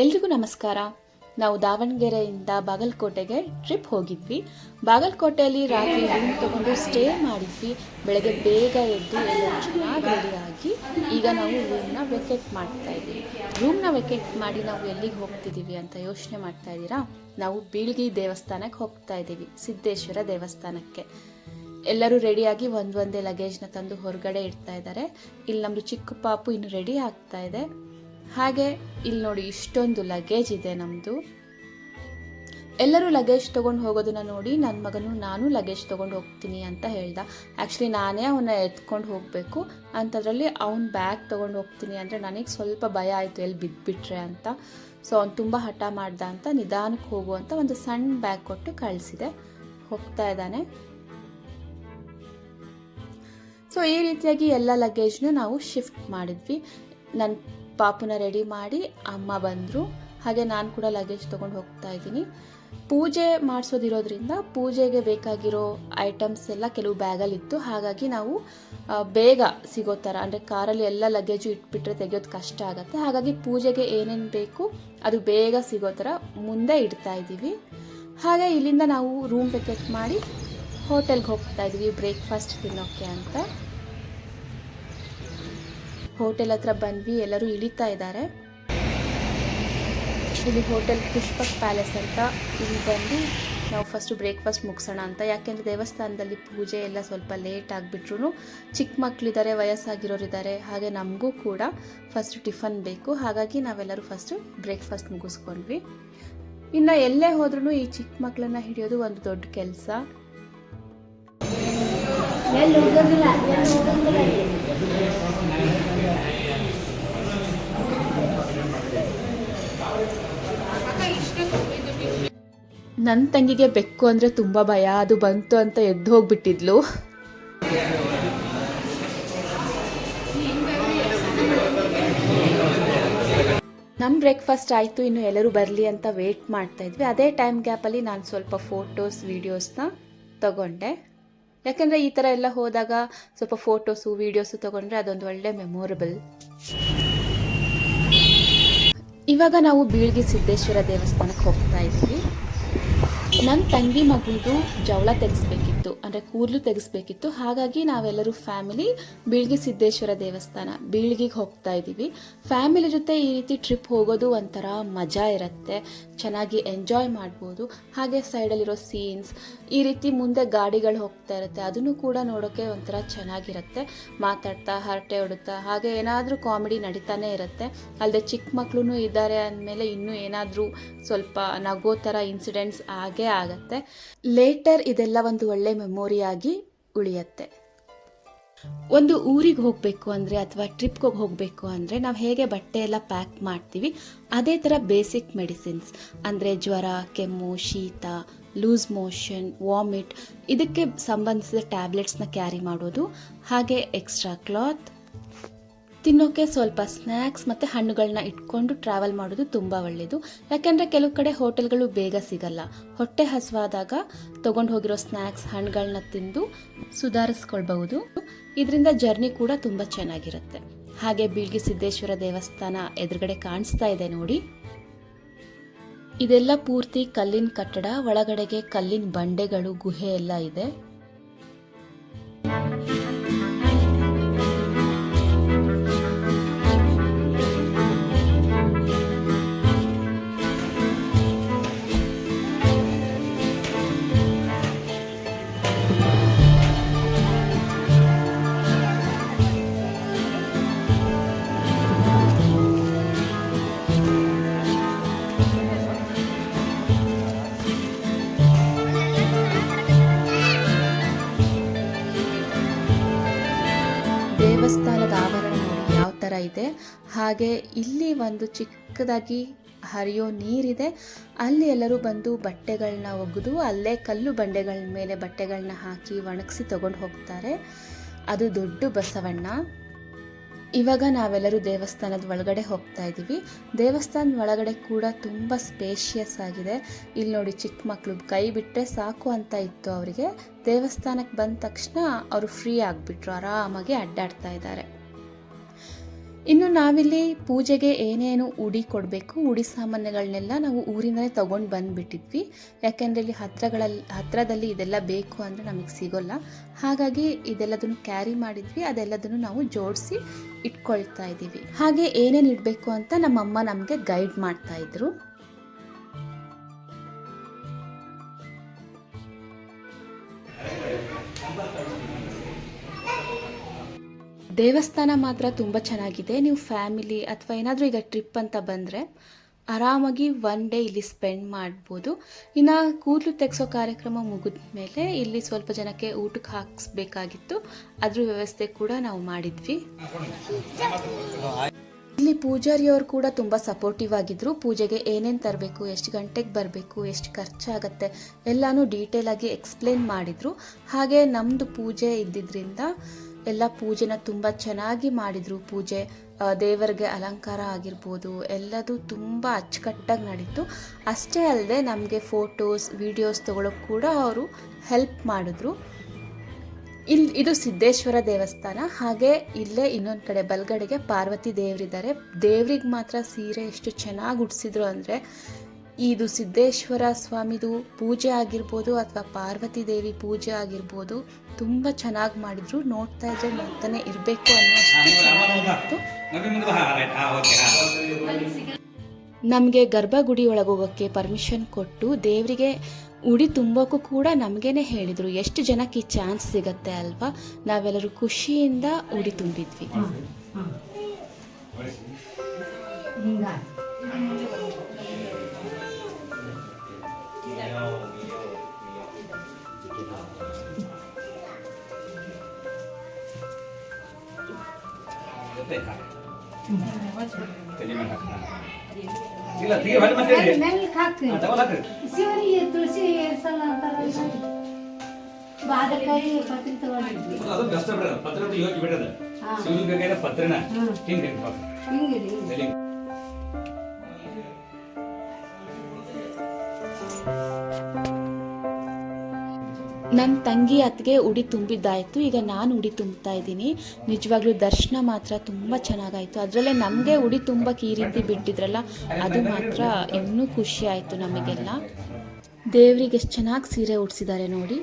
ಎಲ್ರಿಗೂ ನಮಸ್ಕಾರ. ನಾವು ದಾವಣಗೆರೆಯಿಂದ ಬಾಗಲಕೋಟೆಗೆ ಟ್ರಿಪ್ ಹೋಗಿದ್ವಿ. ಬಾಗಲಕೋಟೆಯಲ್ಲಿ ರಾತ್ರಿ ರೂಮ್ ತಗೊಂಡು ಸ್ಟೇ ಮಾಡಿದ್ವಿ. ಬೆಳಗ್ಗೆ ಬೇಗ ಎದ್ದು ಎಲ್ಲ ಚೆನ್ನಾಗಿ ರೆಡಿಯಾಗಿ ಈಗ ನಾವು ರೂಮ್ನ ವೆಕೇಟ್ ಮಾಡ್ತಾ ಇದ್ದೀವಿ. ರೂಮ್ನ ವೆಕೇಟ್ ಮಾಡಿ ನಾವು ಎಲ್ಲಿಗೆ ಹೋಗ್ತಿದ್ದೀವಿ ಅಂತ ಯೋಚನೆ ಮಾಡ್ತಾ ಇದ್ದೀರಾ? ನಾವು ಬೀಳ್ಗಿ ದೇವಸ್ಥಾನಕ್ಕೆ ಹೋಗ್ತಾ ಇದ್ದೀವಿ, ಸಿದ್ದೇಶ್ವರ ದೇವಸ್ಥಾನಕ್ಕೆ. ಎಲ್ಲರೂ ರೆಡಿಯಾಗಿ ಒಂದೊಂದೇ ಲಗೇಜ್ನ ತಂದು ಹೊರಗಡೆ ಇಡ್ತಾ ಇದ್ದಾರೆ. ಇಲ್ಲಿ ನಮ್ಮದು ಚಿಕ್ಕ ಪಾಪು ಇನ್ನು ರೆಡಿ ಆಗ್ತಾ ಇದೆ. ಹಾಗೆ ಇಲ್ಲಿ ನೋಡಿ ಇಷ್ಟೊಂದು ಲಗೇಜ್ ಇದೆ ನಮ್ಮದು. ಎಲ್ಲರೂ ಲಗೇಜ್ ತೊಗೊಂಡು ಹೋಗೋದನ್ನ ನೋಡಿ ನನ್ನ ಮಗನು ನಾನು ಲಗೇಜ್ ತೊಗೊಂಡು ಹೋಗ್ತೀನಿ ಅಂತ ಹೇಳ್ದ. ಆ್ಯಕ್ಚುಲಿ ನಾನೇ ಅವನ್ನ ಎತ್ಕೊಂಡು ಹೋಗಬೇಕು ಅಂಥದ್ರಲ್ಲಿ ಅವ್ನು ಬ್ಯಾಗ್ ತೊಗೊಂಡು ಹೋಗ್ತೀನಿ ಅಂದರೆ ನನಗೆ ಸ್ವಲ್ಪ ಭಯ ಆಯಿತು ಎಲ್ಲಿ ಬಿದ್ದುಬಿಟ್ರೆ ಅಂತ. ಸೊ ಅವ್ನು ತುಂಬ ಹಠ ಮಾಡ್ದ ಅಂತ ನಿಧಾನಕ್ಕೆ ಹೋಗುವಂಥ ಒಂದು ಸಣ್ಣ ಬ್ಯಾಗ್ ಕೊಟ್ಟು ಕಳಿಸಿದೆ. ಹೋಗ್ತಾ ಇದ್ದಾನೆ. ಸೊ ಈ ರೀತಿಯಾಗಿ ಎಲ್ಲ ಲಗೇಜ್ನ ನಾವು ಶಿಫ್ಟ್ ಮಾಡಿದ್ವಿ. ನನ್ನ ಪಾಪುನ ರೆಡಿ ಮಾಡಿ ಅಮ್ಮ ಬಂದರು. ಹಾಗೆ ನಾನು ಕೂಡ ಲಗೇಜ್ ತೊಗೊಂಡು ಹೋಗ್ತಾ ಇದ್ದೀನಿ. ಪೂಜೆ ಮಾಡಿಸೋದಿರೋದ್ರಿಂದ ಪೂಜೆಗೆ ಬೇಕಾಗಿರೋ ಐಟಮ್ಸ್ ಎಲ್ಲ ಕೆಲವು ಬ್ಯಾಗಲ್ಲಿತ್ತು. ಹಾಗಾಗಿ ನಾವು ಬೇಗ ಸಿಗೋ ಥರ, ಅಂದರೆ ಕಾರಲ್ಲಿ ಎಲ್ಲ ಲಗೇಜು ಇಟ್ಬಿಟ್ರೆ ತೆಗೆಯೋದು ಕಷ್ಟ ಆಗುತ್ತೆ. ಹಾಗಾಗಿ ಪೂಜೆಗೆ ಏನೇನು ಬೇಕು ಅದು ಬೇಗ ಸಿಗೋ ಥರ ಮುಂದೆ ಇಡ್ತಾ ಇದ್ದೀವಿ. ಹಾಗೆ ಇಲ್ಲಿಂದ ನಾವು ರೂಮ್ ವೆಕೇಟ್ ಮಾಡಿ ಹೋಟೆಲ್ಗೆ ಹೋಗ್ತಾ ಇದ್ದೀವಿ ಬ್ರೇಕ್ಫಾಸ್ಟ್ ತಿನ್ನೋಕ್ಕೆ ಅಂತ. ಹೋಟೆಲ್ ಹತ್ರ ಬಂದ್ವಿ, ಎಲ್ಲರೂ ಇಳಿತಾ ಇದ್ದಾರೆ. ಇಲ್ಲಿ ಹೋಟೆಲ್ ಪುಷ್ಪಕ್ ಪ್ಯಾಲೇಸ್ ಅಂತ. ಇಲ್ಲಿ ಬಂದು ನಾವು ಫಸ್ಟು ಬ್ರೇಕ್ಫಾಸ್ಟ್ ಮುಗಿಸೋಣ ಅಂತ. ಯಾಕೆಂದರೆ ದೇವಸ್ಥಾನದಲ್ಲಿ ಪೂಜೆ ಎಲ್ಲ ಸ್ವಲ್ಪ ಲೇಟ್ ಆಗಿಬಿಟ್ರು ಚಿಕ್ಕ ಮಕ್ಕಳಿದ್ದಾರೆ, ವಯಸ್ಸಾಗಿರೋರಿದ್ದಾರೆ. ಹಾಗೆ ನಮಗೂ ಕೂಡ ಫಸ್ಟ್ ಟಿಫನ್ ಬೇಕು. ಹಾಗಾಗಿ ನಾವೆಲ್ಲರೂ ಫಸ್ಟು ಬ್ರೇಕ್ಫಾಸ್ಟ್ ಮುಗಿಸ್ಕೊಂಡ್ವಿ. ಇನ್ನು ಎಲ್ಲೇ ಹೋದ್ರೂ ಈ ಚಿಕ್ಕ ಮಕ್ಕಳನ್ನ ಹಿಡಿಯೋದು ಒಂದು ದೊಡ್ಡ ಕೆಲಸ. ನನ್ನ ತಂಗಿಗೆ ಬೆಕ್ಕು ಅಂದರೆ ತುಂಬ ಭಯ. ಅದು ಬಂತು ಅಂತ ಎದ್ದು ಹೋಗ್ಬಿಟ್ಟಿದ್ಲು. ನಮ್ಮ ಬ್ರೇಕ್ಫಾಸ್ಟ್ ಆಯಿತು, ಇನ್ನು ಎಲ್ಲರೂ ಬರಲಿ ಅಂತ ವೇಟ್ ಮಾಡ್ತಾ ಇದ್ವಿ. ಅದೇ ಟೈಮ್ ಗ್ಯಾಪಲ್ಲಿ ನಾನು ಸ್ವಲ್ಪ ಫೋಟೋಸ್ ವೀಡಿಯೋಸ್ನ ತಗೊಂಡೆ. ಯಾಕೆಂದರೆ ಈ ಥರ ಎಲ್ಲ ಹೋದಾಗ ಸ್ವಲ್ಪ ಫೋಟೋಸು ವೀಡಿಯೋಸು ತೊಗೊಂಡ್ರೆ ಅದೊಂದು ಒಳ್ಳೆ ಮೆಮೊರಬಲ್. ಇವಾಗ ನಾವು ಬೀಳ್ಗಿ ಸಿದ್ದೇಶ್ವರ ದೇವಸ್ಥಾನಕ್ಕೆ ಹೋಗ್ತಾ ಇದ್ದೀವಿ. ನನ್ನ ತಂಗಿ ಮಗುದು ಜವಳ ತೆಗೆಸ್ಬೇಕಿತ್ತು, ಅಂದರೆ ಕೂದಲು ತೆಗೆಸ್ಬೇಕಿತ್ತು. ಹಾಗಾಗಿ ನಾವೆಲ್ಲರೂ ಫ್ಯಾಮಿಲಿ ಬೀಳ್ಗಿ ಸಿದ್ದೇಶ್ವರ ದೇವಸ್ಥಾನ ಬೀಳ್ಗಿಗೆ ಹೋಗ್ತಾ ಇದ್ದೀವಿ. ಫ್ಯಾಮಿಲಿ ಜೊತೆ ಈ ರೀತಿ ಟ್ರಿಪ್ ಹೋಗೋದು ಒಂಥರ ಮಜಾ ಇರುತ್ತೆ, ಚೆನ್ನಾಗಿ ಎಂಜಾಯ್ ಮಾಡ್ಬೋದು. ಹಾಗೆ ಸೈಡಲ್ಲಿರೋ ಸೀನ್ಸ್, ಈ ರೀತಿ ಮುಂದೆ ಗಾಡಿಗಳು ಹೋಗ್ತಾ ಇರುತ್ತೆ, ಅದನ್ನು ಕೂಡ ನೋಡೋಕ್ಕೆ ಒಂಥರ ಚೆನ್ನಾಗಿರುತ್ತೆ. ಮಾತಾಡ್ತಾ ಹರಟೆ ಹೊಡುತ್ತಾ ಹಾಗೆ ಏನಾದರೂ ಕಾಮಿಡಿ ನಡೀತಾನೆ ಇರುತ್ತೆ. ಅಲ್ಲದೆ ಚಿಕ್ಕ ಮಕ್ಕಳು ಇದ್ದಾರೆ ಅಂದಮೇಲೆ ಇನ್ನೂ ಏನಾದರೂ ಸ್ವಲ್ಪ ನಗೋ ಥರ ಇನ್ಸಿಡೆಂಟ್ಸ್ ಆಗೇ ಆಗತ್ತೆ. ಲೇಟರ್ ಇದೆಲ್ಲ ಒಂದು ಒಳ್ಳೆ ಮೆಮೊರಿಯಾಗಿ ಉಳಿಯುತ್ತೆ. ಒಂದು ಊರಿಗೆ ಹೋಗಬೇಕು ಅಂದರೆ ಅಥವಾ ಟ್ರಿಪ್ಗೆ ಹೋಗಬೇಕು ಅಂದರೆ ನಾವು ಹೇಗೆ ಬಟ್ಟೆ ಎಲ್ಲ ಪ್ಯಾಕ್ ಮಾಡ್ತೀವಿ ಅದೇ ಥರ ಬೇಸಿಕ್ ಮೆಡಿಸಿನ್ಸ್, ಅಂದರೆ ಜ್ವರ, ಕೆಮ್ಮು, ಶೀತ, ಲೂಸ್ ಮೋಷನ್, ವಾಮಿಟ್, ಇದಕ್ಕೆ ಸಂಬಂಧಿಸಿದ ಟ್ಯಾಬ್ಲೆಟ್ಸ್ನ ಕ್ಯಾರಿ ಮಾಡೋದು. ಹಾಗೆ ಎಕ್ಸ್ಟ್ರಾ ಕ್ಲಾತ್, ತಿನ್ನೋಕ್ಕೆ ಸ್ವಲ್ಪ ಸ್ನ್ಯಾಕ್ಸ್ ಮತ್ತು ಹಣ್ಣುಗಳನ್ನ ಇಟ್ಕೊಂಡು ಟ್ರಾವೆಲ್ ಮಾಡೋದು ತುಂಬ ಒಳ್ಳೆಯದು. ಯಾಕೆಂದರೆ ಕೆಲವು ಕಡೆ ಹೋಟೆಲ್ಗಳು ಬೇಗ ಸಿಗಲ್ಲ. ಹೊಟ್ಟೆ ಹಸಿವಾದಾಗ ತೊಗೊಂಡು ಹೋಗಿರೋ ಸ್ನ್ಯಾಕ್ಸ್, ಹಣ್ಣುಗಳನ್ನ ತಿಂದು ಸುಧಾರಿಸ್ಕೊಳ್ಬಹುದು. ಇದರಿಂದ ಜರ್ನಿ ಕೂಡ ತುಂಬ ಚೆನ್ನಾಗಿರುತ್ತೆ. ಹಾಗೆ ಬೀಳ್ಗಿ ಸಿದ್ದೇಶ್ವರ ದೇವಸ್ಥಾನ ಎದುರುಗಡೆ ಕಾಣಿಸ್ತಾ ಇದೆ ನೋಡಿ. ಇದೆಲ್ಲ ಪೂರ್ತಿ ಕಲ್ಲಿನ ಕಟ್ಟಡ, ಒಳಗಡೆಗೆ ಕಲ್ಲಿನ ಬಂಡೆಗಳು, ಗುಹೆ ಎಲ್ಲ ಇದೆ. ದೇವಸ್ಥಾನದ ಆವರಣ ನೋಡಿ ಯಾವ ಥರ ಇದೆ. ಹಾಗೆ ಇಲ್ಲಿ ಒಂದು ಚಿಕ್ಕದಾಗಿ ಹರಿಯೋ ನೀರಿದೆ. ಅಲ್ಲಿ ಎಲ್ಲರೂ ಬಂದು ಬಟ್ಟೆಗಳನ್ನ ಒಗೆದು ಅಲ್ಲೇ ಕಲ್ಲು ಬಂಡೆಗಳ ಮೇಲೆ ಬಟ್ಟೆಗಳನ್ನ ಹಾಕಿ ಒಣಗಿಸಿ ತಗೊಂಡು ಹೋಗ್ತಾರೆ. ಅದು ದೊಡ್ಡ ಬಸವಣ್ಣ. ಇವಾಗ ನಾವೆಲ್ಲರೂ ದೇವಸ್ಥಾನದ ಒಳಗಡೆ ಹೋಗ್ತಾ ಇದ್ದೀವಿ. ದೇವಸ್ಥಾನದ ಒಳಗಡೆ ಕೂಡ ತುಂಬ ಸ್ಪೇಷಿಯಸ್ ಆಗಿದೆ. ಇಲ್ಲಿ ನೋಡಿ ಚಿಕ್ಕ ಮಕ್ಕಳು ಕೈ ಬಿಟ್ಟರೆ ಸಾಕು ಅಂತ ಇತ್ತು ಅವರಿಗೆ. ದೇವಸ್ಥಾನಕ್ಕೆ ಬಂದ ತಕ್ಷಣ ಅವರು ಫ್ರೀ ಆಗಿಬಿಟ್ರು, ಆರಾಮಾಗಿ ಅಡ್ಡಾಡ್ತಾ ಇದ್ದಾರೆ. ಇನ್ನು ನಾವಿಲ್ಲಿ ಪೂಜೆಗೆ ಏನೇನು ಉಡಿ ಕೊಡಬೇಕು, ಉಡಿ ಸಾಮಾನುಗಳನ್ನೆಲ್ಲ ನಾವು ಊರಿಂದಲೇ ತೊಗೊಂಡು ಬಂದುಬಿಟ್ಟಿದ್ವಿ. ಯಾಕೆಂದರೆ ಇಲ್ಲಿ ಹತ್ತಿರದಲ್ಲಿ ಇದೆಲ್ಲ ಬೇಕು ಅಂದರೆ ನಮಗೆ ಸಿಗೋಲ್ಲ. ಹಾಗಾಗಿ ಇದೆಲ್ಲದನ್ನು ಕ್ಯಾರಿ ಮಾಡಿದ್ವಿ. ಅದೆಲ್ಲದನ್ನು ನಾವು ಜೋಡಿಸಿ ಇಟ್ಕೊಳ್ತಾ ಇದ್ದೀವಿ. ಹಾಗೆ ಏನೇನು ಇಡಬೇಕು ಅಂತ ನಮ್ಮಮ್ಮ ನಮಗೆ ಗೈಡ್ ಮಾಡ್ತಾಯಿದ್ರು. ದೇವಸ್ಥಾನ ಮಾತ್ರ ತುಂಬ ಚೆನ್ನಾಗಿದೆ. ನೀವು ಫ್ಯಾಮಿಲಿ ಅಥವಾ ಏನಾದರೂ ಈಗ ಟ್ರಿಪ್ ಅಂತ ಬಂದರೆ ಆರಾಮಾಗಿ ಒನ್ ಡೇ ಇಲ್ಲಿ ಸ್ಪೆಂಡ್ ಮಾಡ್ಬೋದು. ಇನ್ನು ಕೂದಲು ತೆಗೆಸೋ ಕಾರ್ಯಕ್ರಮ ಮುಗಿದ ಮೇಲೆ ಇಲ್ಲಿ ಸ್ವಲ್ಪ ಜನಕ್ಕೆ ಊಟಕ್ಕೆ ಹಾಕಿಸ್ಬೇಕಾಗಿತ್ತು. ಅದ್ರ ವ್ಯವಸ್ಥೆ ಕೂಡ ನಾವು ಮಾಡಿದ್ವಿ. ಇಲ್ಲಿ ಪೂಜಾರಿಯವರು ಕೂಡ ತುಂಬ ಸಪೋರ್ಟಿವ್ ಆಗಿದ್ದರು. ಪೂಜೆಗೆ ಏನೇನು ತರಬೇಕು, ಎಷ್ಟು ಗಂಟೆಗೆ ಬರಬೇಕು, ಎಷ್ಟು ಖರ್ಚಾಗತ್ತೆ ಎಲ್ಲನೂ ಡೀಟೇಲಾಗಿ ಎಕ್ಸ್ಪ್ಲೇನ್ ಮಾಡಿದರು. ಹಾಗೆ ನಮ್ಮದು ಪೂಜೆ ಇದ್ದಿದ್ದರಿಂದ ಎಲ್ಲ ಪೂಜೆನ ತುಂಬ ಚೆನ್ನಾಗಿ ಮಾಡಿದರು. ಪೂಜೆ ದೇವರಿಗೆ ಅಲಂಕಾರ ಆಗಿರ್ಬೋದು ಎಲ್ಲದೂ ತುಂಬ ಅಚ್ಚುಕಟ್ಟಾಗಿ ನಡೀತು. ಅಷ್ಟೇ ಅಲ್ಲದೆ ನಮಗೆ ಫೋಟೋಸ್ ವಿಡಿಯೋಸ್ ತೊಗೊಳಕ್ಕೆ ಕೂಡ ಅವರು ಹೆಲ್ಪ್ ಮಾಡಿದ್ರು. ಇದು ಸಿದ್ದೇಶ್ವರ ದೇವಸ್ಥಾನ. ಹಾಗೆ ಇಲ್ಲೇ ಇನ್ನೊಂದು ಕಡೆ ಬಲ್ಗಡೆಗೆ ಪಾರ್ವತಿ ದೇವರಿದ್ದಾರೆ. ದೇವ್ರಿಗೆ ಮಾತ್ರ ಸೀರೆ ಎಷ್ಟು ಚೆನ್ನಾಗಿ ಉಡಿಸಿದ್ರು ಅಂದರೆ, ಇದು ಸಿದ್ದೇಶ್ವರ ಸ್ವಾಮಿದು ಪೂಜೆ ಆಗಿರ್ಬೋದು ಅಥವಾ ಪಾರ್ವತಿ ದೇವಿ ಪೂಜೆ ಆಗಿರ್ಬೋದು ತುಂಬ ಚೆನ್ನಾಗಿ ಮಾಡಿದ್ರು. ನೋಡ್ತಾ ಇದ್ರೆ ನೋಡ್ತಾನೆ ಇರಬೇಕು ಅನ್ನೋಷ್ಟು ಚೆನ್ನಾಗಿತ್ತು. ನಮಗೆ ಗರ್ಭಗುಡಿ ಒಳಗೆ ಹೋಗೋಕ್ಕೆ ಪರ್ಮಿಷನ್ ಕೊಟ್ಟು ದೇವರಿಗೆ ಉಡಿ ತುಂಬೋಕ್ಕೂ ಕೂಡ ನಮಗೇನೆ ಹೇಳಿದರು. ಎಷ್ಟು ಜನಕ್ಕೆ ಈ ಚಾನ್ಸ್ ಸಿಗತ್ತೆ ಅಲ್ವಾ. ನಾವೆಲ್ಲರೂ ಖುಷಿಯಿಂದ ಉಡಿ ತುಂಬಿದ್ವಿ. ನನ್ನ ತಂಗಿ ಅತ್ತಿಗೆ ಉಡಿ ತುಂಬಿದ್ದಾಯಿತು. ಈಗ ನಾನು ಉಡಿ ತುಂಬ್ತಾ ಇದ್ದೀನಿ. ನಿಜವಾಗ್ಲೂ ದರ್ಶನ ಮಾತ್ರ ತುಂಬ ಚೆನ್ನಾಗಾಯಿತು. ಅದರಲ್ಲೇ ನಮಗೆ ಉಡಿ ತುಂಬಕ್ಕೆ ಈ ರೀತಿ ಬಿಟ್ಟಿದ್ರಲ್ಲ, ಅದು ಮಾತ್ರ ಇನ್ನೂ ಖುಷಿ ಆಯಿತು ನಮಗೆಲ್ಲ. ದೇವರಿಗೆ ಎಷ್ಟು ಚೆನ್ನಾಗಿ ಸೀರೆ ಉಡಿಸಿದ್ದಾರೆ ನೋಡಿ.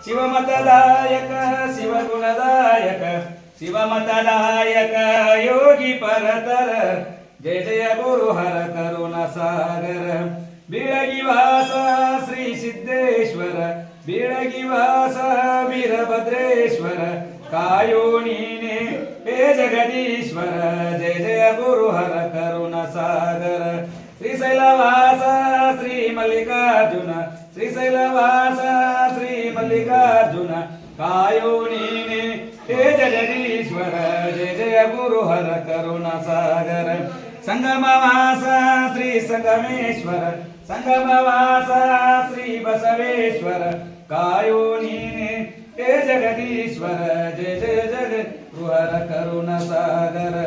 ಶಿವಮತದಾಯಕ ಶಿವಗುಣದಾಯಕ ಶಿವಮತದಾಯಕ ಯೋಗಿ ಪರತರ ಜಯ ಜಯ ಗುರು ಹರ ಕರುಣ ಸಾಗರ ಬೀಳಗಿ ವಾಸ ಶ್ರೀ ಸಿದ್ದೇಶ್ವರ ಬೀಳಗಿ ವಾಸ ವೀರಭದ್ರೇಶ್ವರ ಕಾಯೋ ನೀನೆ ಹೇ ಜಗದೀಶ್ವರ ಜಯ ಜಯ ಗುರು ಹರ ಕರುಣ ಸಾಗರ ಶ್ರೀಶೈಲವಾಸ ಶ್ರೀ ಮಲ್ಲಿಕಾರ್ಜುನ ಶ್ರೀಶೈಲವಾಸ ಶ್ರೀ ಮಲ್ಲಿಕಾರ್ಜುನ ಕಾಯೋ ನೀನೆ ಹೇ ಜಗದೀಶ್ವರ ಜಯ ಜಯ ಗುರು ಹರ ಕರುಣ ಸಾಗರ ಸಂಗಮವಾಸ ಶ್ರೀ ಸಂಗಮೇಶ್ವರ ಸಂಗಮವಾಸ ಶ್ರೀ ಬಸವೇಶ್ವರ ಕಾಯೋ ನೀನೆ ಹೇ ಜಗದೀಶ್ವರ ಜಯ ಜಯ ಜಗ ಗುರು ಹರ ಕರುಣ ಸಾಗರ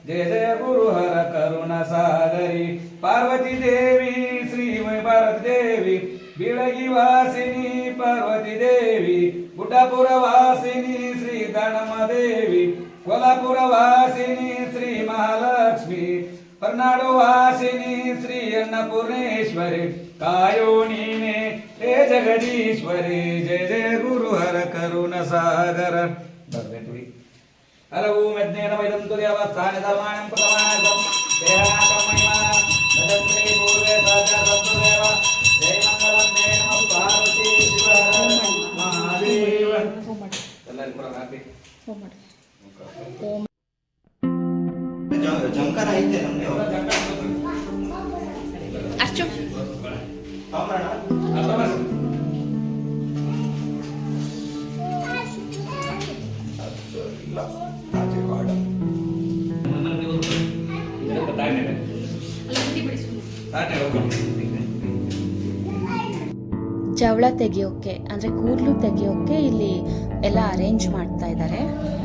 ಜಯ ಜಯ ಗುರು ಹರ ಕರುಣ ಸಾಗರಿ ಪಾರ್ವತಿ ದೇವಿ ಶ್ರೀ ಪಾರ್ವತಿ ದೇವಿ ಬೀಳಗಿ ವಾಸಿನಿ ಪಾರ್ವತಿ ದೇವಿ ಗುಡ್ಡಪುರ ವಾಸಿನಿ ಶ್ರೀ ದಾನಮ್ಮ ದೇವಿ ಕೊಲ್ಲಾಪುರ ವಾಸಿನಿ ಶ್ರೀ ಮಹಾಲಕ್ಷ್ಮಿ ಕರ್ನಾಡು ವಾಸಿನಿ ಶ್ರೀ ಅನ್ನಪೂರ್ಣೇಶ್ವರಿ ಕಾಯೋ ನೀನೆ ಹೇ ಜಗದೀಶ್ವರಿ ಜಯ ಜಯ ಗುರು ಹರ ಕರುಣ ಸಾಗರ ಬರ್ಬೇಕು ಹರವು ಮೆಜ್ಞೇನ ವೈದಂತು ದೇವಸ್ಥಾನ ಧರ್ಮಾಣಂ ಪ್ರಮಾಣಂ ದೇಹನಾಥಂ ಮಹಿಮಾನ ಭಜಂತ್ರಿ ಪೂರ್ವೇ ಸಾಧ್ಯ ಸಂತುದೇವ ಜಯ ಮಂಗಲಂ ಜಯ ನಮಃ ಪಾರ್ವತಿ ಶಿವ ಹರ ಮಹಾದೇವ ಎಲ್ಲರಿಗೂ ಕೂಡ ಹಾಕಿ ಜಂಕರ ಐತೆ ನಮ್ಗೆ ಅಷ್ಟು ಇಲ್ಲ ರಾಜವಾಡ ಜವಳ ತೆಗಿಯೋಕೆ ಅಂದರೆ ಕೂದಲು ತೆಗಿಯೋಕೆ ಇಲ್ಲಿ ಎಲ್ಲ ಅರೇಂಜ್ ಮಾಡ್ತಾ ಇದ್ದಾರೆ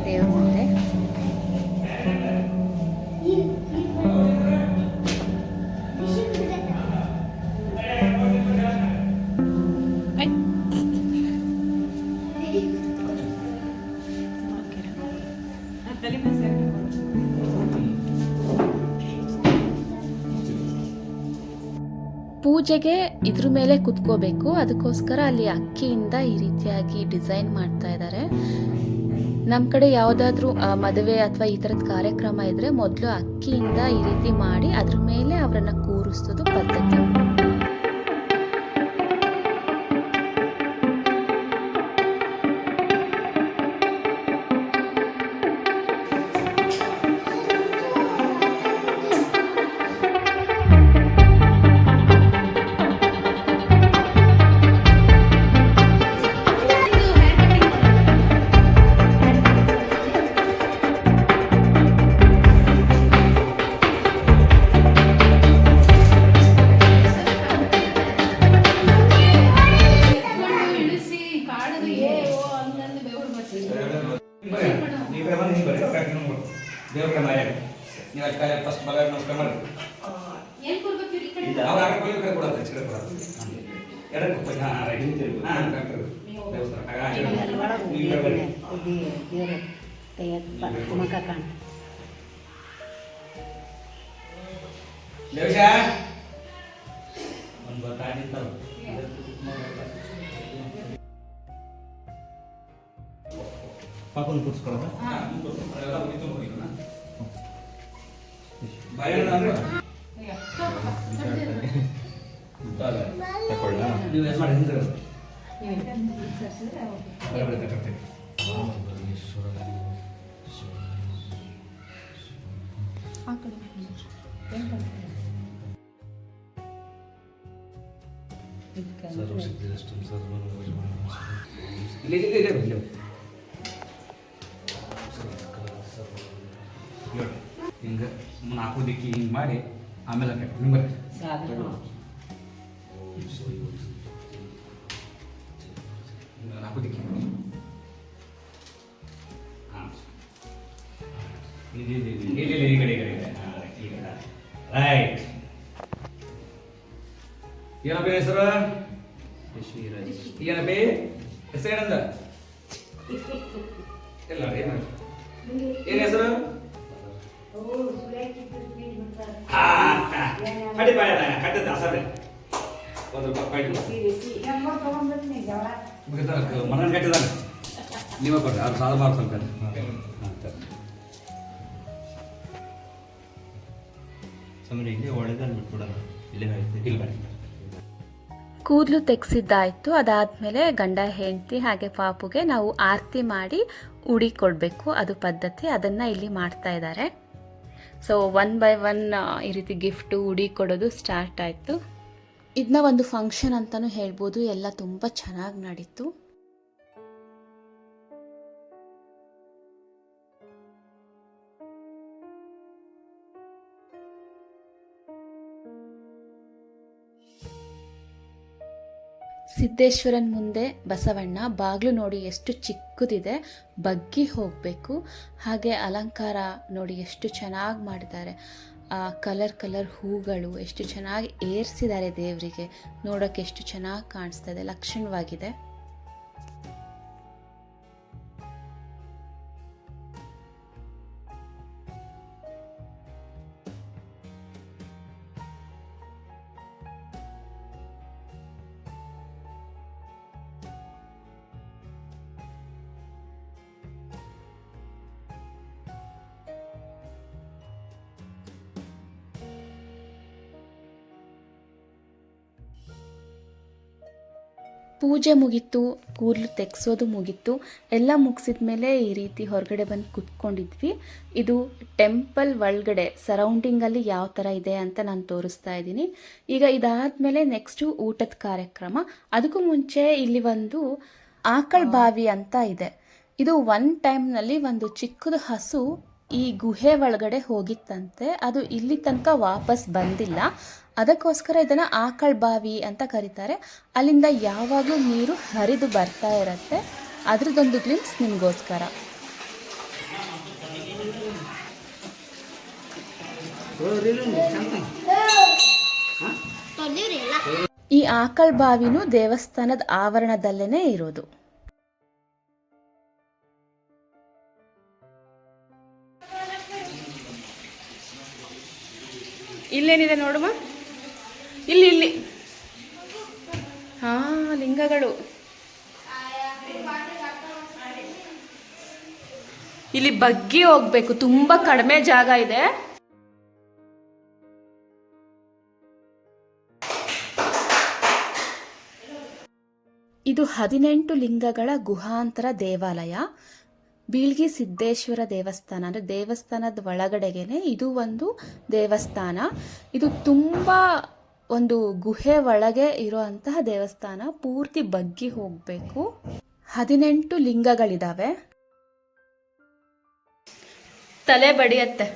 ದೇವ್ರ ಮುಂದೆ. ಪೂಜೆಗೆ ಇದ್ರ ಮೇಲೆ ಕುತ್ಕೋಬೇಕು, ಅದಕ್ಕೋಸ್ಕರ ಅಲ್ಲಿ ಅಕ್ಕಿಯಿಂದ ಈ ರೀತಿಯಾಗಿ ಡಿಸೈನ್ ಮಾಡ್ತಾ ಇದ್ದಾರೆ. ನಮ್ಮ ಕಡೆ ಯಾವುದಾದ್ರೂ ಮದುವೆ ಅಥವಾ ಈ ಥರದ ಕಾರ್ಯಕ್ರಮ ಇದ್ರೆ ಮೊದಲು ಅಕ್ಕಿಯಿಂದ ಈ ರೀತಿ ಮಾಡಿ ಅದ್ರ ಮೇಲೆ ಅವರನ್ನ ಕೂರಿಸೋದು ಪದ್ಧತಿ. ದೇವ್ರ ನಾಯಕ ನೀವು ಫಸ್ಟ್ ಬಲ ನಮಸ್ಕಾರ ಮಾಡಿ ಅವ್ರು ಆಗ ಕೊಡತ್ತೆ ಚಿಕ್ಕ ಕೊಡತ್ತೆ ಎಡಕ್ಕೆ ದೇವಶ ಒಂದು ಗೊತ್ತಾಗಿತ್ತು ಪಾಪನ ಕೂರಿಸ್ಕೊಳ್ಳೋದ ನೀವು ಎಷ್ಟು ಮಾಡಿ ಹಿಂಗೆ ನಾಲ್ಕು ದಿಕ್ಕಿ ಹಿಂಗೆ ಮಾಡಿ ಆಮೇಲೆ ಹಿಂಗೆ ನಾಲ್ಕು ದಿಕ್ಕಿ ಹಾಂ ಈ ಕಡೆ ರೈಟ್. ಏನಪ್ಪ ಹೆಸರು? ಏನಪ್ಪ ಹೆಸರು ಏನಂದ? ಇಲ್ಲ ಏನು ಹೆಸರು? ಕಡಿ ಬಾಯ ಕಟ್ಟದ ಅಸರೆ ಒಂದು ರೂಪಾಯಿ ಮನ ಕಟ್ಟಿದಾನೆ ನೀವೇ ಕೊಡ್ರಿ ಅವ್ರು ಸಾಲ ಮಾಡ್ಕೊಂತಾರೆ. ಸಮಯ ಇಲ್ಲೇ ಒಳ್ಳೆದಲ್ಲಿ ಬಿಟ್ಬಿಡೋಣ, ಇಲ್ಲೇ ಆಯ್ತು ಇಲ್ಲ ಕೂದಲು ತೆಗೆಸಿದ್ದಾಯಿತು. ಅದಾದಮೇಲೆ ಗಂಡ ಹೆಂಡತಿ ಹಾಗೆ ಪಾಪುಗೆ ನಾವು ಆರತಿ ಮಾಡಿ ಉಡಿ ಕೊಡಬೇಕು, ಅದು ಪದ್ಧತಿ. ಅದನ್ನು ಇಲ್ಲಿ ಮಾಡ್ತಾ ಇದ್ದಾರೆ. ಸೊ 1 by 1 ಈ ರೀತಿ ಗಿಫ್ಟು ಉಡಿ ಕೊಡೋದು ಸ್ಟಾರ್ಟ್ ಆಯಿತು. ಇದನ್ನ ಒಂದು ಫಂಕ್ಷನ್ ಅಂತಲೂ ಹೇಳ್ಬೋದು. ಎಲ್ಲ ತುಂಬ ಚೆನ್ನಾಗಿ ನಡೀತು. ಸಿದ್ದೇಶ್ವರನ ಮುಂದೆ ಬಸವಣ್ಣ ಬಾಗಿಲು ನೋಡಿ ಎಷ್ಟು ಚಿಕ್ಕದಿದೆ, ಬಗ್ಗಿ ಹೋಗಬೇಕು. ಹಾಗೆ ಅಲಂಕಾರ ನೋಡಿ ಎಷ್ಟು ಚೆನ್ನಾಗಿ ಮಾಡಿದ್ದಾರೆ. ಕಲರ್ ಹೂಗಳು ಎಷ್ಟು ಚೆನ್ನಾಗಿ ಏರ್ಸಿದ್ದಾರೆ ದೇವರಿಗೆ. ನೋಡೋಕ್ಕೆ ಎಷ್ಟು ಚೆನ್ನಾಗಿ ಕಾಣಿಸ್ತಾ ಇದೆ, ಲಕ್ಷಣವಾಗಿದೆ. ಪೂಜೆ ಮುಗೀತು, ಕೂದಲು ತೆಗೆಸೋದು ಮುಗೀತು. ಎಲ್ಲ ಮುಗಿಸಿದ ಮೇಲೆ ಈ ರೀತಿ ಹೊರಗಡೆ ಬಂದು ಕುತ್ಕೊಂಡಿದ್ವಿ. ಇದು ಟೆಂಪಲ್ ಒಳಗಡೆ ಸರೌಂಡಿಂಗಲ್ಲಿ ಯಾವ ಥರ ಇದೆ ಅಂತ ನಾನು ತೋರಿಸ್ತಾ ಇದ್ದೀನಿ. ಈಗ ಇದಾದಮೇಲೆ ನೆಕ್ಸ್ಟು ಊಟದ ಕಾರ್ಯಕ್ರಮ. ಅದಕ್ಕೂ ಮುಂಚೆ ಇಲ್ಲಿ ಒಂದು ಆಕಳ ಬಾವಿ ಅಂತ ಇದೆ. ಇದು ಒಂದು ಟೈಮ್ನಲ್ಲಿ ಒಂದು ಚಿಕ್ಕದು ಹಸು ಈ ಗುಹೆ ಒಳಗಡೆ ಹೋಗಿತ್ತಂತೆ. ಅದು ಇಲ್ಲಿ ತನಕ ವಾಪಸ್ ಬಂದಿಲ್ಲ. ಅದಕ್ಕೋಸ್ಕರ ಇದನ್ನು ಆಕಳ ಬಾವಿ ಅಂತ ಕರೀತಾರೆ. ಅಲ್ಲಿಂದ ಯಾವಾಗಲೂ ನೀರು ಹರಿದು ಬರ್ತಾ ಇರತ್ತೆ. ಅದ್ರದ್ದೊಂದು ಗ್ಲಿಮ್ಸ್ ನಿಮಗೋಸ್ಕರ. ಈ ಆಕಳ ಬಾವಿನೂ ದೇವಸ್ಥಾನದ ಆವರಣದಲ್ಲೇ ಇರೋದು. ಇಲ್ಲೇನಿದೆ ನೋಡುವ, ಇಲ್ಲಿ ಹಾ ಲಿಂಗಗಳು. ಇಲ್ಲಿ ಬಗ್ಗಿ ಹೋಗ್ಬೇಕು, ತುಂಬಾ ಕಡಿಮೆ ಜಾಗ ಇದೆ. ಇದು 18 ಲಿಂಗಗಳ ಗುಹಾಂತರ ದೇವಾಲಯ. ಬೀಳ್ಗಿ ಸಿದ್ದೇಶ್ವರ ದೇವಸ್ಥಾನ ಅಂದರೆ ದೇವಸ್ಥಾನದ ಒಳಗಡೆಗೇನೆ ಇದು ಒಂದು ದೇವಸ್ಥಾನ. ಇದು ತುಂಬ ಒಂದು ಗುಹೆ ಒಳಗೆ ಇರುವಂತಹ ದೇವಸ್ಥಾನ. ಪೂರ್ತಿ ಬಗ್ಗಿ ಹೋಗಬೇಕು. 18 ಲಿಂಗಗಳಿದಾವೆ. ತಲೆ ಬಡಿಯತ್ತೆ.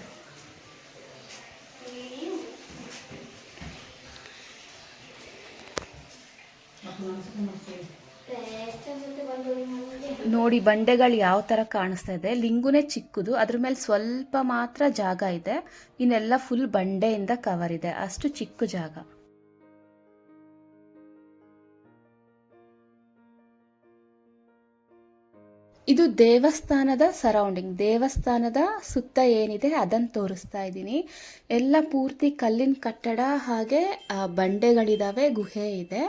ನೋಡಿ ಬಂಡೆಗಳು ಯಾವ ಥರ ಕಾಣಿಸ್ತಾ ಇದೆ. ಲಿಂಗುನೇ ಚಿಕ್ಕದು, ಅದ್ರ ಮೇಲೆ ಸ್ವಲ್ಪ ಮಾತ್ರ ಜಾಗ ಇದೆ. ಇನ್ನೆಲ್ಲ ಫುಲ್ ಬಂಡೆಯಿಂದ ಕವರ್ ಇದೆ. ಅಷ್ಟು ಚಿಕ್ಕ ಜಾಗ. ಇದು ದೇವಸ್ಥಾನದ ಸರೌಂಡಿಂಗ್. ದೇವಸ್ಥಾನದ ಸುತ್ತ ಏನಿದೆ ಅದನ್ನು ತೋರಿಸ್ತಾ ಇದ್ದೀನಿ. ಎಲ್ಲ ಪೂರ್ತಿ ಕಲ್ಲಿನ ಕಟ್ಟಡ, ಹಾಗೆ ಬಂಡೆಗಳಿದಾವೆ, ಗುಹೆ ಇದೆ.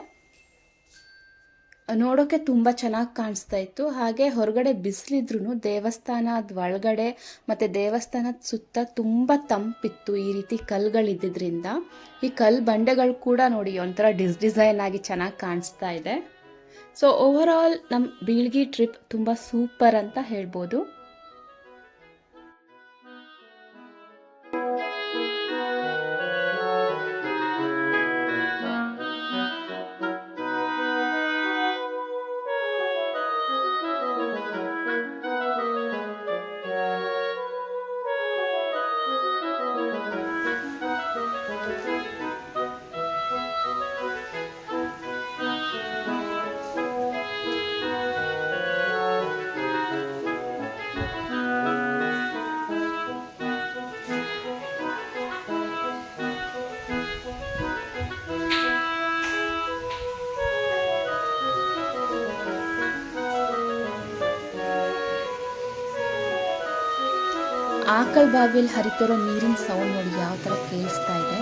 ನೋಡೋಕೆ ತುಂಬ ಚೆನ್ನಾಗಿ ಕಾಣಿಸ್ತಾ ಇತ್ತು. ಹಾಗೆ ಹೊರಗಡೆ ಬಿಸಿಲಿದ್ರೂ ದೇವಸ್ಥಾನದ ಒಳಗಡೆ ಮತ್ತು ದೇವಸ್ಥಾನದ ಸುತ್ತ ತುಂಬ ತಂಪಿತ್ತು. ಈ ರೀತಿ ಕಲ್ಲುಗಳಿದ್ದಿದ್ರಿಂದ ಈ ಕಲ್ಲು ಬಂಡೆಗಳು ಕೂಡ ನೋಡಿ ಒಂಥರ ಡಿಸೈನ್ ಆಗಿ ಚೆನ್ನಾಗಿ ಕಾಣಿಸ್ತಾ ಇದೆ. ಸೊ ಓವರ್ ಆಲ್ ನಮ್ಮ ಬೀಳ್ಗಿ ಟ್ರಿಪ್ ತುಂಬ ಸೂಪರ್ ಅಂತ ಹೇಳ್ಬೋದು. ಆಕಳ ಬಾವಿಯಲ್ಲಿ ಹರಿತಿರೋ ನೀರಿನ ಸೌಂಡ್ ನೋಡಿ ಯಾವ ಥರ ಕೇಳಿಸ್ತಾ ಇದೆ.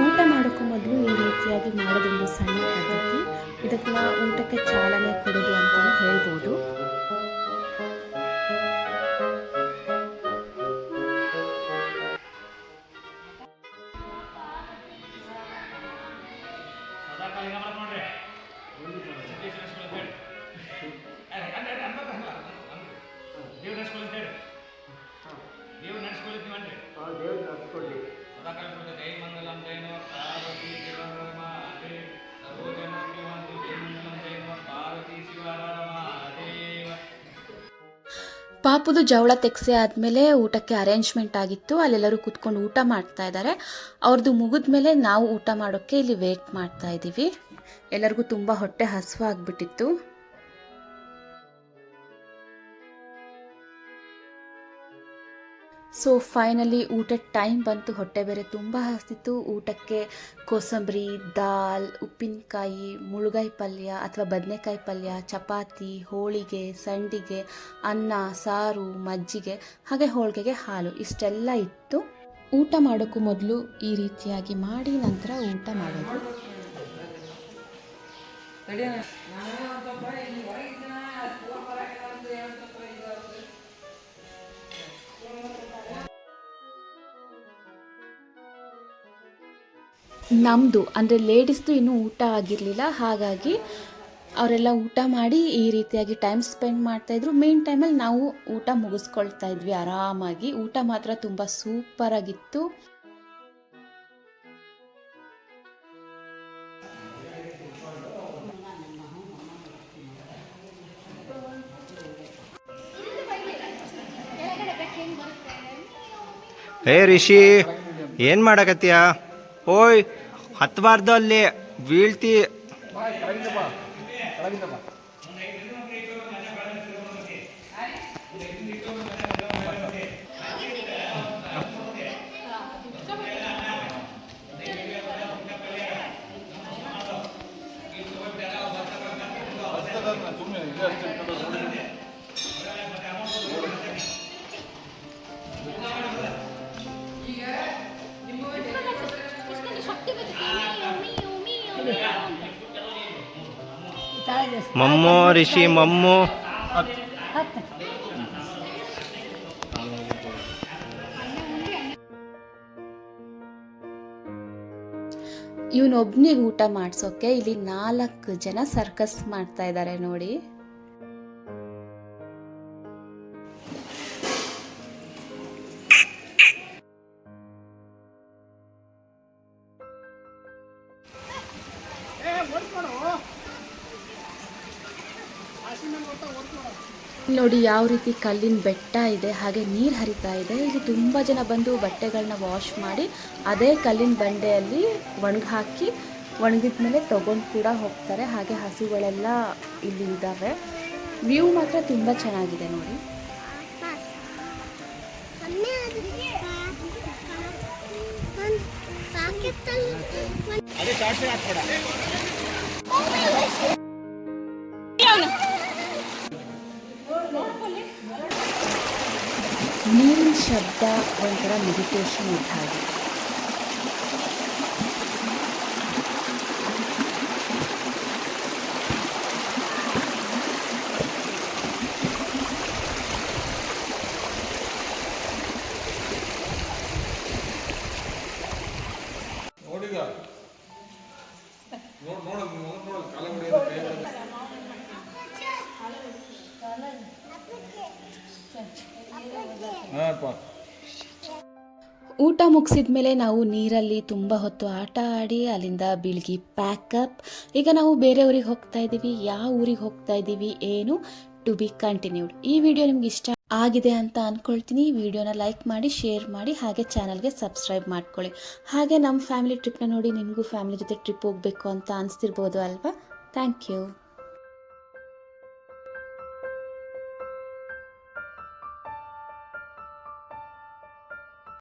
ಊಟ ಮಾಡೋಕ್ಕೂ ಮೊದಲು ಈ ರೀತಿಯಾಗಿ ಮಾಡೋದೊಂದು ಸಣ್ಣ ಪದ್ಧತಿ. ಇದಕ್ಕೆ ಊಟಕ್ಕೆ ಚಾಲನೆ ಕೊಡೋದು ಅಂತಲೇ ಹೇಳ್ಬೋದು. ಪಾಪುದು ಜವಳ ತೆಗ್ಸೆ ಆದಮೇಲೆ ಊಟಕ್ಕೆ ಅರೇಂಜ್ಮೆಂಟ್ ಆಗಿತ್ತು. ಅಲ್ಲೆಲ್ಲರೂ ಕೂತ್ಕೊಂಡು ಊಟ ಮಾಡ್ತಾ ಇದ್ದಾರೆ. ಅವ್ರದ್ದು ಮುಗಿದ್ಮೇಲೆ ನಾವು ಊಟ ಮಾಡೋಕ್ಕೆ ಇಲ್ಲಿ ವೇಟ್ ಮಾಡ್ತಾ ಇದ್ದೀವಿ. ಎಲ್ಲರಿಗೂ ತುಂಬ ಹೊಟ್ಟೆ ಹಸಿವಾಗ್ಬಿಟ್ಟಿತ್ತು. ಸೊ ಫೈನಲಿ ಊಟದ ಟೈಮ್ ಬಂತು. ಹೊಟ್ಟೆ ಬೇರೆ ತುಂಬ ಹಸಿತು. ಊಟಕ್ಕೆ ಕೋಸಂಬರಿ, ದಾಲ್, ಉಪ್ಪಿನಕಾಯಿ, ಮುಳುಗಾಯಿ ಪಲ್ಯ ಅಥವಾ ಬದನೆಕಾಯಿ ಪಲ್ಯ, ಚಪಾತಿ, ಹೋಳಿಗೆ, ಸಂಡಿಗೆ, ಅನ್ನ, ಸಾರು, ಮಜ್ಜಿಗೆ, ಹಾಗೆ ಹೋಳಿಗೆಗೆ ಹಾಲು, ಇಷ್ಟೆಲ್ಲ ಇತ್ತು. ಊಟ ಮಾಡೋಕ್ಕೂ ಮೊದಲು ಈ ರೀತಿಯಾಗಿ ಮಾಡಿ ನಂತರ ಊಟ ಮಾಡೋದು. ನಮ್ಮದು ಅಂದರೆ ಲೇಡೀಸ್ದು ಇನ್ನೂ ಊಟ ಆಗಿರಲಿಲ್ಲ, ಹಾಗಾಗಿ ಅವರೆಲ್ಲ ಊಟ ಮಾಡಿ ಈ ರೀತಿಯಾಗಿ ಟೈಮ್ ಸ್ಪೆಂಡ್ ಮಾಡ್ತಾಯಿದ್ರು. ಮೇನ್ ಟೈಮಲ್ಲಿ ನಾವು ಊಟ ಮುಗಿಸ್ಕೊಳ್ತಾ ಇದ್ವಿ ಆರಾಮಾಗಿ. ಊಟ ಮಾತ್ರ ತುಂಬ ಸೂಪರಾಗಿತ್ತು. ಹೇ ರಿಷಿ, ಏನು ಮಾಡಕತ್ತೀಯ? ಓಯ್, ಹತ್ತಬಾರ್ದು, ಅಲ್ಲಿ ಬೀಳ್ತಿ. ಮಮ್ಮು, ರಿಷಿ ಮಮ್ಮು. ಇವನೊಬ್ನಿಗೆ ಊಟ ಮಾಡಿಸೋಕೆ ಇಲ್ಲಿ 4 ಜನ ಸರ್ಕಸ್ ಮಾಡ್ತಾ ಇದ್ದಾರೆ ನೋಡಿ. ನೋಡಿ ಯಾವ ರೀತಿ ಕಲ್ಲಿನ ಬೆಟ್ಟ ಇದೆ, ಹಾಗೆ ನೀರು ಹರಿತಾ ಇದೆ. ಇಲ್ಲಿ ತುಂಬ ಜನ ಬಂದು ಬಟ್ಟೆಗಳನ್ನ ವಾಶ್ ಮಾಡಿ ಅದೇ ಕಲ್ಲಿನ ಬಂಡೆಯಲ್ಲಿ ಹಾಕಿ ಒಣಗಿದ ಮೇಲೆ ತೊಗೊಂಡು ಕೂಡ ಹೋಗ್ತಾರೆ. ಹಾಗೆ ಹಸುಗಳೆಲ್ಲ ಇಲ್ಲಿ ಇದ್ದಾವೆ. ವ್ಯೂ ಮಾತ್ರ ತುಂಬ ಚೆನ್ನಾಗಿದೆ ನೋಡಿ. ನೀರಿನ ಶಬ್ದ ಒಂಥರ ಮೆಡಿಟೇಷನ್ ಇದ್ದ ಹಾಗೆ. ಊಟ ಮುಗಿಸಿದ ಮೇಲೆ ನಾವು ನೀರಲ್ಲಿ ತುಂಬ ಹೊತ್ತು ಆಟ ಆಡಿ ಅಲ್ಲಿಂದ ಬೀಳ್ಗಿ ಪ್ಯಾಕಪ್. ಈಗ ನಾವು ಬೇರೆ ಊರಿಗೆ ಹೋಗ್ತಾ ಇದ್ದೀವಿ. ಯಾವ ಊರಿಗೆ ಹೋಗ್ತಾ ಇದ್ದೀವಿ ಏನು ಟು ಬಿ ಕಂಟಿನ್ಯೂಡ್. ಈ ವಿಡಿಯೋ ನಿಮ್ಗೆ ಇಷ್ಟ ಆಗಿದೆ ಅಂತ ಅಂದ್ಕೊಳ್ತೀನಿ. ವಿಡಿಯೋನ ಲೈಕ್ ಮಾಡಿ, ಶೇರ್ ಮಾಡಿ, ಹಾಗೆ ಚಾನಲ್ಗೆ ಸಬ್ಸ್ಕ್ರೈಬ್ ಮಾಡ್ಕೊಳ್ಳಿ. ಹಾಗೆ ನಮ್ಮ ಫ್ಯಾಮಿಲಿ ಟ್ರಿಪ್ನ ನೋಡಿ ನಿಮಗೂ ಫ್ಯಾಮಿಲಿ ಜೊತೆ ಟ್ರಿಪ್ ಹೋಗಬೇಕು ಅಂತ ಅನಿಸ್ತಿರ್ಬೋದು ಅಲ್ವಾ? Thank you.